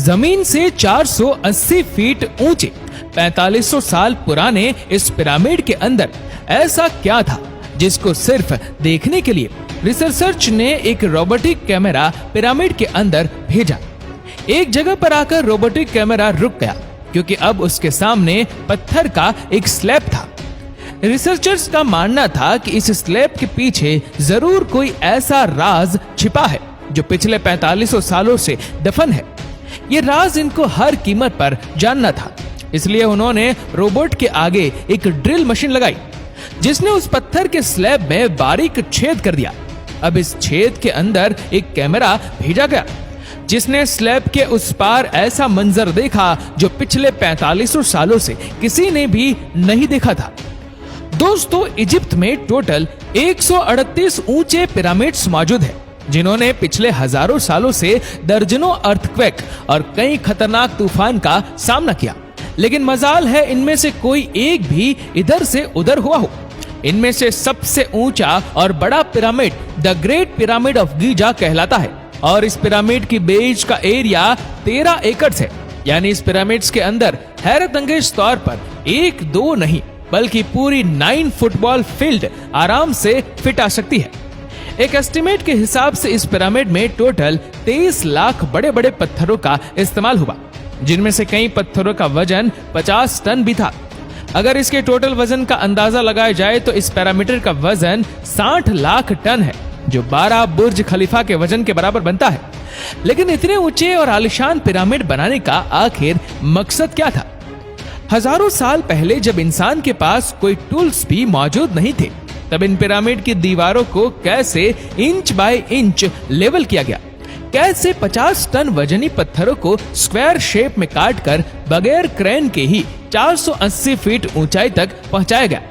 जमीन से 480 फीट ऊंचे 4500 साल पुराने इस पिरामिड के अंदर ऐसा क्या था जिसको सिर्फ देखने के लिए रिसर्चर्स ने एक रोबोटिक कैमरा पिरामिड के अंदर भेजा। एक जगह पर आकर रोबोटिक कैमरा रुक गया क्योंकि अब उसके सामने पत्थर का एक स्लैब था। रिसर्चर्स का मानना था कि इस स्लैब के पीछे जरूर कोई ऐसा राज छिपा है जो पिछले 4500 सालों से दफन है। ये राज इनको हर कीमत पर जानना था, इसलिए उन्होंने रोबोट के आगे एक ड्रिल मशीन लगाई जिसने उस पत्थर के स्लैब में बारीक छेद कर दिया। अब इस छेद के अंदर एक कैमरा भेजा गया जिसने स्लैब के उस पार ऐसा मंजर देखा जो पिछले 4500 सालों से किसी ने भी नहीं देखा था। दोस्तों, इजिप्ट में टोटल 138 ऊंचे पिरामिड्स मौजूद हैं, जिन्होंने पिछले हजारों सालों से दर्जनों अर्थक्वेक और कई खतरनाक तूफान का सामना किया, लेकिन मजाल है इनमें से कोई एक भी इधर से उधर हुआ हो। इनमें से सबसे ऊंचा और बड़ा pyramid the great pyramid of Giza कहलाता है और इस पिरामिड की बेस का एरिया 13 एकड़ है। यानी इस पिरामिड्स के अंदर हैरत अंगेज तौर पर 1-2 नहीं बल्कि पूरी 9 फुटबॉल फील्ड आराम से फिट आ सकती है। एक एस्टिमेट के हिसाब से इस पिरामिड में टोटल 23 लाख बड़े बड़े पत्थरों का इस्तेमाल हुआ, जिनमें से कई पत्थरों का वजन 50 टन भी था। अगर इसके टोटल वजन का अंदाजा लगाया जाए तो इस पैरामीटर का वजन 60 लाख टन है, जो 12 बुर्ज खलीफा के वजन के बराबर बनता है। लेकिन इतने ऊंचे और आलीशान पिरामिड बनाने का आखिर मकसद क्या था? हजारों साल पहले जब इंसान के पास कोई टूल्स भी मौजूद नहीं थे, तब इन पिरामिड की दीवारों को कैसे इंच बाय इंच लेवल किया गया, कैसे 50 टन वजनी पत्थरों को स्क्वायर शेप में काटकर बगैर क्रेन के ही 480 फीट ऊंचाई तक पहुंचाया गया।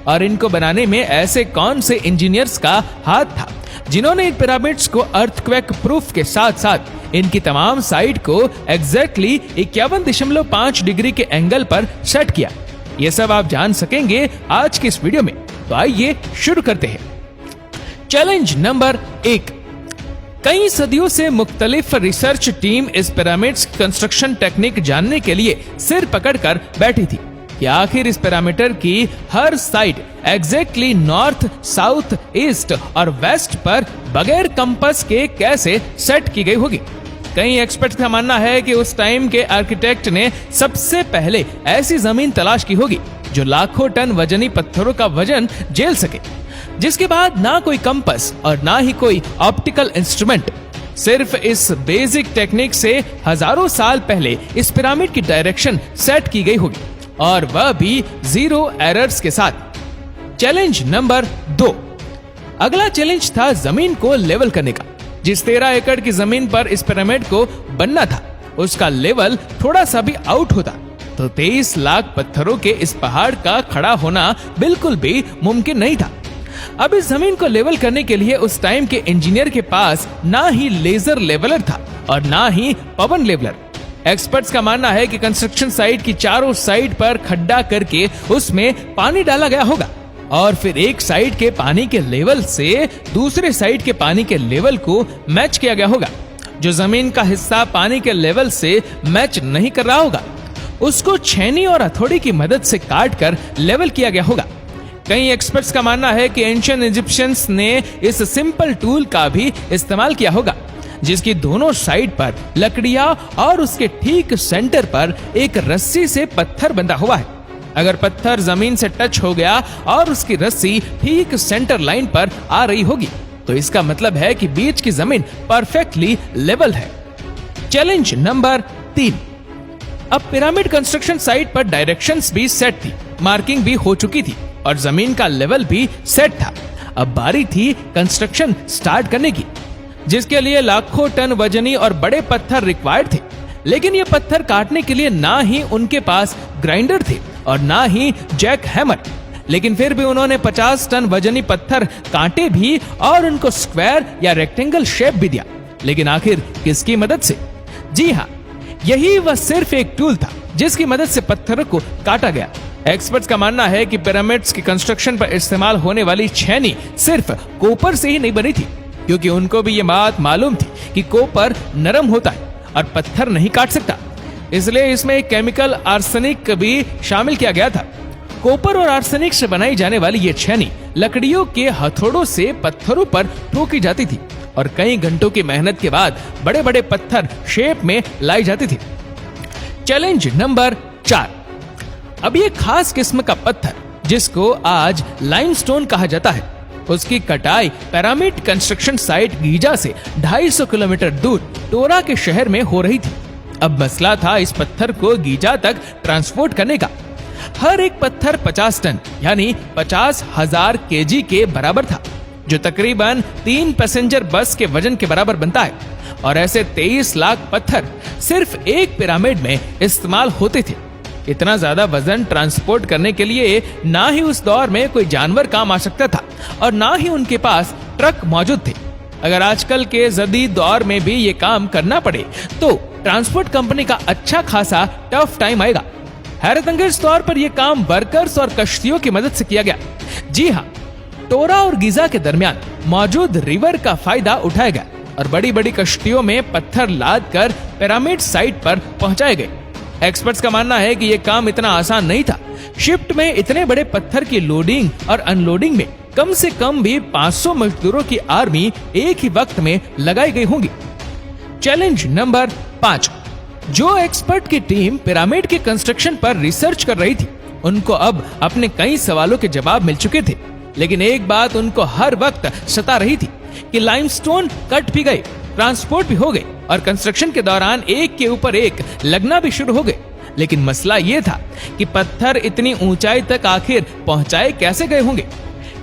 और इनको बनाने में ऐसे कौन से इंजीनियर्स का हाथ था जिन्होंने इन पिरामिड्स को अर्थक्वेक प्रूफ के साथ साथ इनकी तमाम साइड को एग्जैक्टली 51.5 डिग्री के एंगल पर सेट किया। ये सब आप जान सकेंगे आज की इस वीडियो में, तो आइए शुरू करते हैं। Challenge number 1। कई सदियों से मुख्तलिफ रिसर्च टीम इस पिरामिड्स कंस्ट्रक्शन टेक्निक जानने के लिए सिर पकड़कर बैठी थी कि आखिर इस पिरामिड की हर side exactly north, south, east और वेस्ट पर बगैर कंपास के कैसे सेट की गई होगी। कई एक्सपर्ट्स का मानना है कि उस टाइम के आर्किटेक्ट ने सबसे पहले ऐसी जमीन तलाश की होगी जो लाखों टन वजनी पत्थरों का वजन झेल सके, जिसके बाद ना कोई कंपास और ना ही कोई ऑप्टिकल इंस्ट्रूमेंट। सिर्फ इस बेसिक टेक्निक से हजारों साल पहले इस पिरामिड की डायरेक्शन सेट की गई होगी, और वह भी 0 एरर्स के साथ। Challenge number 2। अगला चैलेंज था जमीन को लेवल करने का। जिस 13 एकड़ की जमीन पर इस पिरामिड को बनना था, उसका लेवल थोड़ा सा भी आउट होता तो 23 लाख पत्थरों के इस पहाड़ का खड़ा होना बिल्कुल भी मुमकिन नहीं था। अब इस जमीन को लेवल करने के लिए उस टाइम के इंजीनियर के पास ना ही लेजर लेवलर था और ना ही पवन लेवलर। एक्सपर्ट्स का मानना है कि कंस्ट्रक्शन साइट की चारों साइड पर खड्डा करके उसमें पानी डाला गया होगा और फिर एक साइड के पानी के लेवल से दूसरे साइड के पानी के लेवल को मैच किया गया होगा। जो जमीन का हिस्सा पानी के लेवल से मैच नहीं कर रहा होगा, उसको छेनी और हथौड़ी की मदद से काट कर लेवल किया गया होगा। कई एक्सपर्ट्स का मानना है कि एंशिएंट इजिप्शियंस ने इस सिंपल टूल का भी इस्तेमाल किया होगा, जिसकी दोनों साइड पर लकड़ियां और उसके ठीक सेंटर पर एक रस्सी से पत्थर बंधा हुआ है। अगर पत्थर जमीन से टच हो गया और उसकी रस्सी ठीक सेंटर लाइन पर आ रही होगी, तो इसका मतलब है कि बीच की जमीन परफेक्टली लेवल है। Challenge number 3। अब पिरामिड कंस्ट्रक्शन साइट पर डायरेक्शंस भी सेट थी, मार्किंग भी हो चुकी थी और जमीन का लेवल भी सेट था। अब बारी थी कंस्ट्रक्शन स्टार्ट करने की, जिसके लिए लाखों टन वजनी और बड़े पत्थर रिक्वायर्ड थे। लेकिन ये पत्थर काटने के लिए ना ही उनके पास ग्राइंडर थे और ना ही जैक हैमर। लेकिन फिर भी उन्होंने 50 टन वजनी पत्थर काटे भी और उनको स्क्वायर या रेक्टेंगल शेप भी दिया। लेकिन आखिर किसकी मदद से? जी हाँ, यही वह सिर्फ एक टूल था जिसकी मदद से पत्थरों को काटा गया। एक्सपर्ट्स का मानना है कि पिरामिड्स की कंस्ट्रक्शन पर इस्तेमाल होने वाली छेनी सिर्फ कॉपर से ही नहीं बनी थी, क्योंकि उनको भी ये बात मालूम थी कि कॉपर नरम होता है और पत्थर नहीं काट सकता, इसलिए इसमें एक केमिकल आर्सेनिक भी शामिल किया गया था। कॉपर और आर्सेनिक से बनाई जाने वाली ये छेनी लकड़ियों के हथौड़ों से पत्थरों पर ठोकी जाती थी और कई घंटों की मेहनत के बाद बड़े बड़े पत्थर शेप में लाई जाती थी। Challenge number 4। अब ये खास किस्म का पत्थर जिसको आज लाइमस्टोन कहा जाता है, उसकी कटाई पिरामिड कंस्ट्रक्शन साइट गीजा से 250 किलोमीटर दूर टोरा के शहर में हो रही थी। अब मसला था इस पत्थर को गीजा तक ट्रांसपोर्ट करने का। हर एक पत्थर 50 टन यानी 50,000 केजी के बराबर था, जो तकरीबन 3 पैसेंजर बस के वजन के बराबर बनता है। और ऐसे 23 लाख पत्थर सिर्फ एक पिरामिड में इस्तेमाल होते थे। इतना ज्यादा वजन ट्रांसपोर्ट करने के लिए ना ही उस दौर में कोई जानवर काम आ सकता था और ना ही उनके पास ट्रक मौजूद थे। अगर आजकल के जदीद दौर में भी ये काम करना पड़े तो ट्रांसपोर्ट कंपनी का अच्छा खासा टफ टाइम आएगा। हैरतअंगेज तौर पर यह काम वर्कर्स और कश्तियों की मदद से किया गया। जी हाँ, टोरा और गीजा के दरमियान मौजूद रिवर का फायदा उठाया गया और बड़ी बड़ी कश्तियों में पत्थर लाद कर पिरामिड साइट पर पहुंचाए गए। एक्सपर्ट्स का मानना है कि यह काम इतना आसान नहीं था। शिफ्ट में इतने बड़े पत्थर की लोडिंग और अनलोडिंग में कम से कम भी 500 मजदूरों की आर्मी एक ही वक्त में लगाई गई होंगी। Challenge number 5। जो एक्सपर्ट की टीम पिरामिड के कंस्ट्रक्शन पर रिसर्च कर रही थी, उनको अब अपने कई सवालों के जवाब मिल चुके थे, लेकिन एक बात उनको हर वक्त सता रही थी कि लाइमस्टोन कट भी गए, ट्रांसपोर्ट भी हो गए और कंस्ट्रक्शन के दौरान एक के ऊपर एक लगना भी शुरू हो गए। लेकिन मसला ये था कि पत्थर इतनी ऊंचाई तक आखिर पहुंचाए कैसे गए होंगे।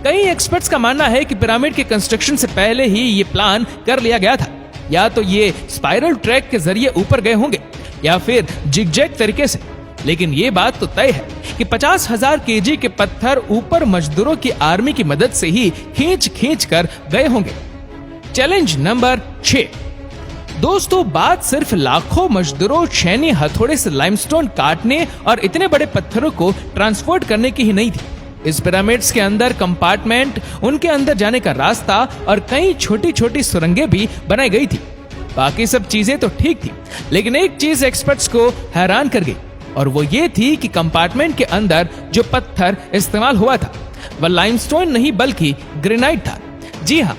कई एक्सपर्ट्स का मानना है कि पिरामिड के कंस्ट्रक्शन से पहले ही ये प्लान कर लिया गया था। या तो ये स्पाइरल ट्रैक के जरिए ऊपर गए होंगे या फिर जिगजैग तरीके से। लेकिन ये बात तो तय है कि 50,000 केजी के पत्थर ऊपर मजदूरों की आर्मी की मदद से ही खींच कर गए होंगे। Challenge number 6। दोस्तों, बात सिर्फ लाखों मजदूरों छेनी हथौड़े से लाइमस्टोन काटने और इतने बड़े पत्थरों को ट्रांसपोर्ट करने की ही नहीं थी। इस पिरामिड्स के अंदर कंपार्टमेंट, उनके अंदर जाने का रास्ता और कई छोटी छोटी सुरंगें भी बनाई गई थी। बाकी सब चीजें तो ठीक थी, लेकिन एक चीज एक्सपर्ट्स को हैरान कर गई और वो ये थी कि कंपार्टमेंट के अंदर जो पत्थर इस्तेमाल हुआ था वह लाइमस्टोन नहीं बल्कि ग्रेनाइट था। जी हाँ,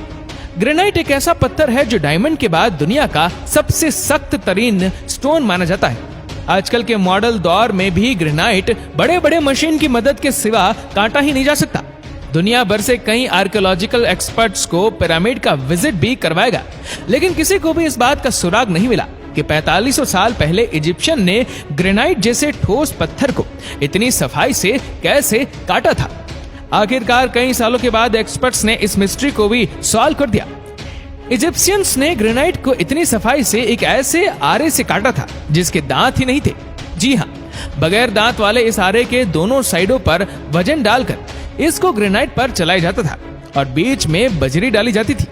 ग्रेनाइट एक ऐसा पत्थर है जो डायमंड के बाद दुनिया का सबसे सख्त तरीन स्टोन माना जाता है। आजकल के मॉडल दौर में भी ग्रेनाइट बड़े बड़े मशीन की मदद के सिवा काटा ही नहीं जा सकता। दुनिया भर से कई आर्कियोलॉजिकल एक्सपर्ट्स को पिरामिड का विजिट भी करवाएगा, लेकिन किसी को भी इस बात का सुराग नहीं मिला कि 4500 साल पहले इजिप्शियन ने ग्रेनाइट जैसे ठोस पत्थर को इतनी सफाई से कैसे काटा था। आखिरकार कई सालों के बाद एक्सपर्ट्स ने इस मिस्ट्री को भी सॉल्व कर दिया। इजिप्शियंस ने ग्रेनाइट को इतनी सफाई से एक ऐसे आरे से काटा था जिसके दांत ही नहीं थे। जी हाँ, बगैर दांत वाले इस आरे के दोनों साइडों पर वजन डालकर इसको ग्रेनाइट पर चलाया जाता था और बीच में बजरी डाली जाती थी।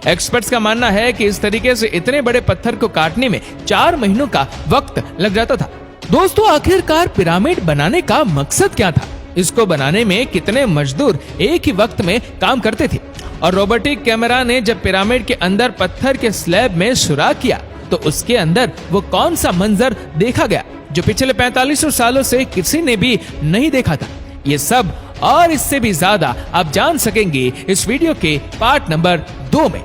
एक्सपर्ट्स का मानना है कि इस तरीके से इतने बड़े पत्थर को काटने में 4 महीनों का वक्त लग जाता था। दोस्तों, आखिरकार पिरामिड बनाने का मकसद क्या था? इसको बनाने में कितने मजदूर एक ही वक्त में काम करते थे? और रोबोटिक कैमरा ने जब पिरामिड के अंदर पत्थर के स्लैब में सुराख किया तो उसके अंदर वो कौन सा मंजर देखा गया जो पिछले 4500 सालों से किसी ने भी नहीं देखा था? ये सब और इससे भी ज्यादा आप जान सकेंगे इस वीडियो के पार्ट नंबर 2 में।